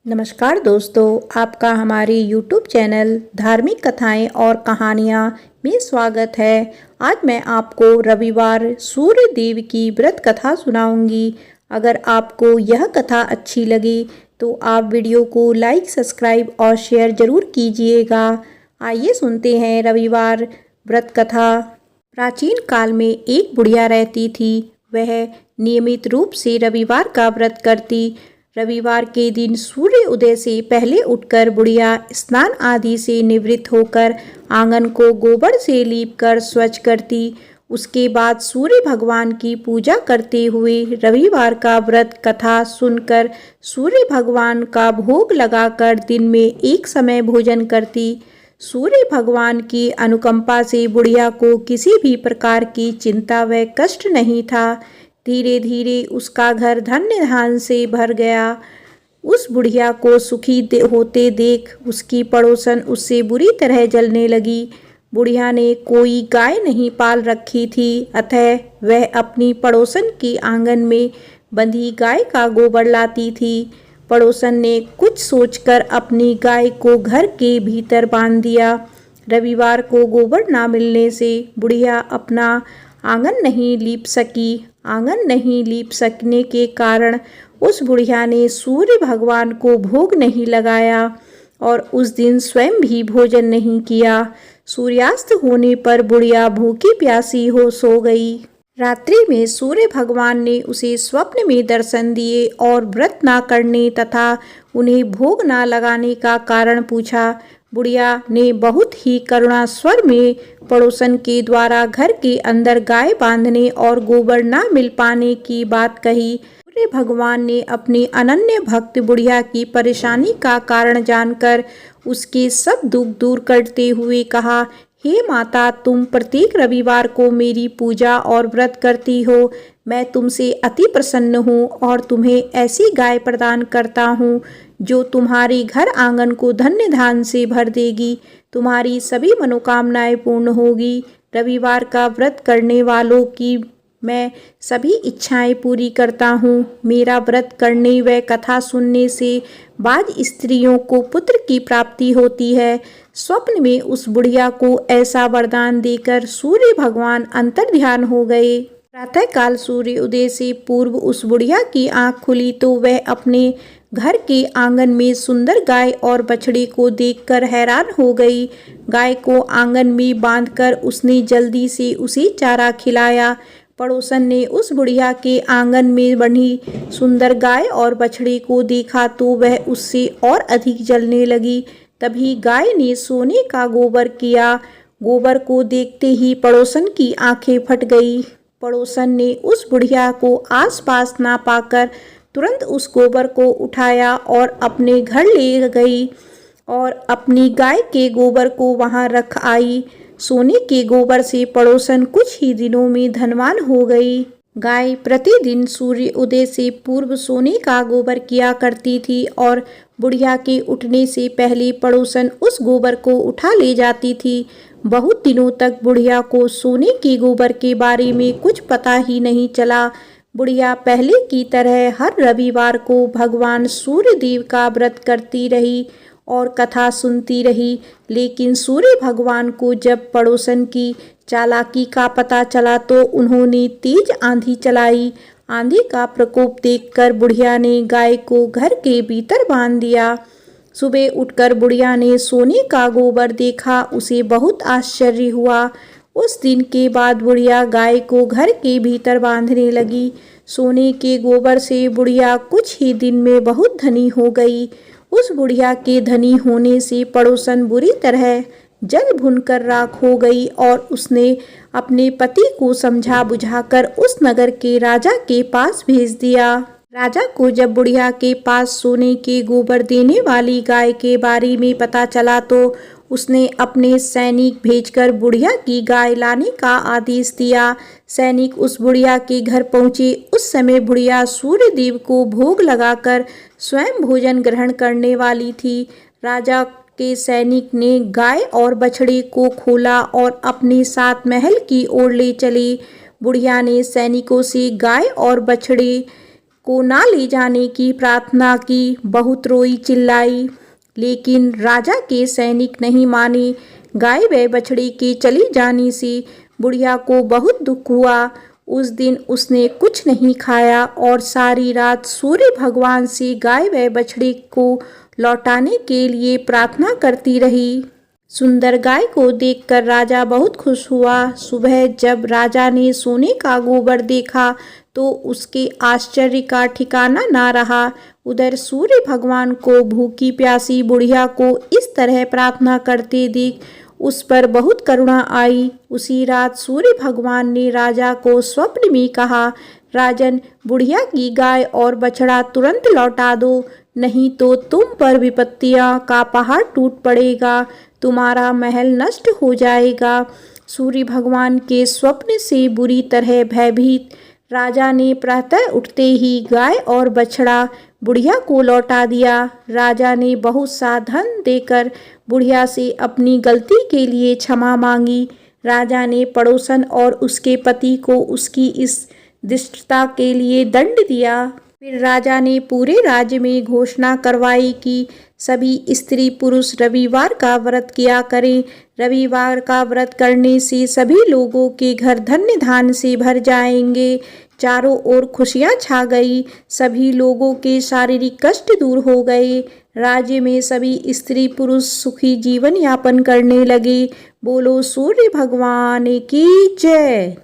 नमस्कार दोस्तों, आपका हमारे YouTube चैनल धार्मिक कथाएं और कहानियां में स्वागत है। आज मैं आपको रविवार सूर्य देव की व्रत कथा सुनाऊंगी। अगर आपको यह कथा अच्छी लगी तो आप वीडियो को लाइक, सब्सक्राइब और शेयर जरूर कीजिएगा। आइए सुनते हैं रविवार व्रत कथा। प्राचीन काल में एक बुढ़िया रहती थी। वह नियमित रूप से रविवार का व्रत करती। रविवार के दिन सूर्य उदय से पहले उठकर बुढ़िया स्नान आदि से निवृत्त होकर आंगन को गोबर से लीपकर स्वच्छ करती। उसके बाद सूर्य भगवान की पूजा करते हुए रविवार का व्रत कथा सुनकर सूर्य भगवान का भोग लगाकर दिन में एक समय भोजन करती। सूर्य भगवान की अनुकंपा से बुढ़िया को किसी भी प्रकार की चिंता व कष्ट नहीं था। धीरे धीरे उसका घर धन्य धान से भर गया। उस बुढ़िया को सुखी होते देख उसकी पड़ोसन उससे बुरी तरह जलने लगी। बुढ़िया ने कोई गाय नहीं पाल रखी थी, अतः वह अपनी पड़ोसन के आंगन में बंधी गाय का गोबर लाती थी। पड़ोसन ने कुछ सोचकर अपनी गाय को घर के भीतर बांध दिया। रविवार को गोबर ना मिलने से बुढ़िया अपना आंगन नहीं लीप सकी। आंगन नहीं लीप सकने के कारण उस बुढ़िया ने सूर्य भगवान को भोग नहीं लगाया और उस दिन स्वयं भी भोजन नहीं किया। सूर्यास्त होने पर बुढ़िया भूखी प्यासी हो सो गई। रात्रि में सूर्य भगवान ने उसे स्वप्न में दर्शन दिए और व्रत ना करने तथा उन्हें भोग ना लगाने का कारण पूछा। बुढ़िया ने बहुत ही करुणा स्वर में पड़ोसन के द्वारा घर के अंदर गाय बांधने और गोबर ना मिल पाने की बात कही। सूर्य भगवान ने अपनी अनन्य भक्त बुढ़िया की परेशानी का कारण जानकर उसके सब दुख दूर करते हुए कहा, हे माता, तुम प्रत्येक रविवार को मेरी पूजा और व्रत करती हो। मैं तुमसे अति प्रसन्न हूँ और तुम्हें ऐसी गाय प्रदान करता हूँ जो तुम्हारे घर आंगन को धन्य धान से भर देगी। तुम्हारी सभी मनोकामनाएं पूर्ण होगी। रविवार का व्रत करने वालों की मैं सभी इच्छाएं पूरी करता हूँ। मेरा व्रत करने व कथा सुनने से बाज स्त्रियों को पुत्र की प्राप्ति होती है। स्वप्न में उस बुढ़िया को ऐसा वरदान देकर सूर्य भगवान अंतर्ध्यान हो गए। प्रातःकाल सूर्य उदय से पूर्व उस बुढ़िया की आंख खुली तो वह अपने घर के आंगन में सुंदर गाय और बछड़े को देखकर हैरान हो गई। गाय को आंगन में बांधकर उसने जल्दी से उसे चारा खिलाया। पड़ोसन ने उस बुढ़िया के आंगन में बंधी सुंदर गाय और बछड़े को देखा तो वह उससे और अधिक जलने लगी। तभी गाय ने सोने का गोबर किया। गोबर को देखते ही पड़ोसन की आंखें फट गई। पड़ोसन ने उस बुढ़िया को आसपास ना पाकर तुरंत उस गोबर को उठाया और अपने घर ले गई और अपनी गाय के गोबर को वहां रख आई। सोने के गोबर से पड़ोसन कुछ ही दिनों में धनवान हो गई। गाय प्रतिदिन सूर्य उदय से पूर्व सोने का गोबर किया करती थी और बुढ़िया के उठने से पहले पड़ोसन उस गोबर को उठा ले जाती थी। बहुत दिनों तक बुढ़िया को सोने के गोबर के बारे में कुछ पता ही नहीं चला। बुढ़िया पहले की तरह हर रविवार को भगवान सूर्य देव का व्रत करती रही और कथा सुनती रही। लेकिन सूर्य भगवान को जब पड़ोसन की चालाकी का पता चला तो उन्होंने तेज आंधी चलाई। आंधी का प्रकोप देखकर बुढ़िया ने गाय को घर के भीतर बांध दिया। सुबह उठकर बुढ़िया ने सोने का गोबर देखा। उसे बहुत आश्चर्य हुआ। उस दिन के बाद बुढ़िया गाय को घर के भीतर बांधने लगी। सोने के गोबर से बुढ़िया कुछ ही दिन में बहुत धनी हो गई। उस बुढ़िया के धनी होने से पड़ोसन बुरी तरह जल भुनकर राख हो गई और उसने अपने पति को समझा बुझाकर उस नगर के राजा के पास भेज दिया। राजा को जब बुढ़िया के पास सोने के गोबर देने वाली गाय के बारे में पता चला तो उसने अपने सैनिक भेजकर बुढ़िया की गाय लाने का आदेश दिया। सैनिक उस बुढ़िया के घर पहुंचे। उस समय बुढ़िया सूर्य देव को भोग लगाकर स्वयं भोजन ग्रहण करने वाली थी। राजा के सैनिक ने गाय और बछड़े को खोला और अपने साथ महल की ओर ले चले। बुढ़िया ने सैनिकों से गाय और बछड़े को ना ले जाने की प्रार्थना की। बहुत रोई चिल्लाई, लेकिन राजा के सैनिक नहीं माने। गाय व बछड़े के चली जाने से बुढ़िया को बहुत दुख हुआ। उस दिन उसने कुछ नहीं खाया और सारी रात सूर्य भगवान से गाय व बछड़े को लौटाने के लिए प्रार्थना करती रही। सुंदर गाय को देखकर राजा बहुत खुश हुआ। सुबह जब राजा ने सोने का गोबर देखा तो उसके आश्चर्य का ठिकाना ना रहा। उधर सूर्य भगवान को भूखी प्यासी बुढ़िया को इस तरह प्रार्थना करते देख उस पर बहुत करुणा आई। उसी रात सूर्य भगवान ने राजा को स्वप्न में कहा, राजन, बुढ़िया की गाय और बछड़ा तुरंत लौटा दो, नहीं तो तुम पर विपत्तियां का पहाड़ टूट पड़ेगा, तुम्हारा महल नष्ट हो जाएगा। सूर्य भगवान के स्वप्न से बुरी तरह भयभीत राजा ने प्रातः उठते ही गाय और बछड़ा बुढ़िया को लौटा दिया। राजा ने बहुत सा धन देकर बुढ़िया से अपनी गलती के लिए क्षमा मांगी। राजा ने पड़ोसन और उसके पति को उसकी इस दुष्टता के लिए दंड दिया। फिर राजा ने पूरे राज्य में घोषणा करवाई कि सभी स्त्री पुरुष रविवार का व्रत किया करें। रविवार का व्रत करने से सभी लोगों के घर धन्य धान्य से भर जाएंगे। चारों ओर खुशियां छा गई। सभी लोगों के शारीरिक कष्ट दूर हो गए। राज्य में सभी स्त्री पुरुष सुखी जीवन यापन करने लगे। बोलो सूर्य भगवान की जय।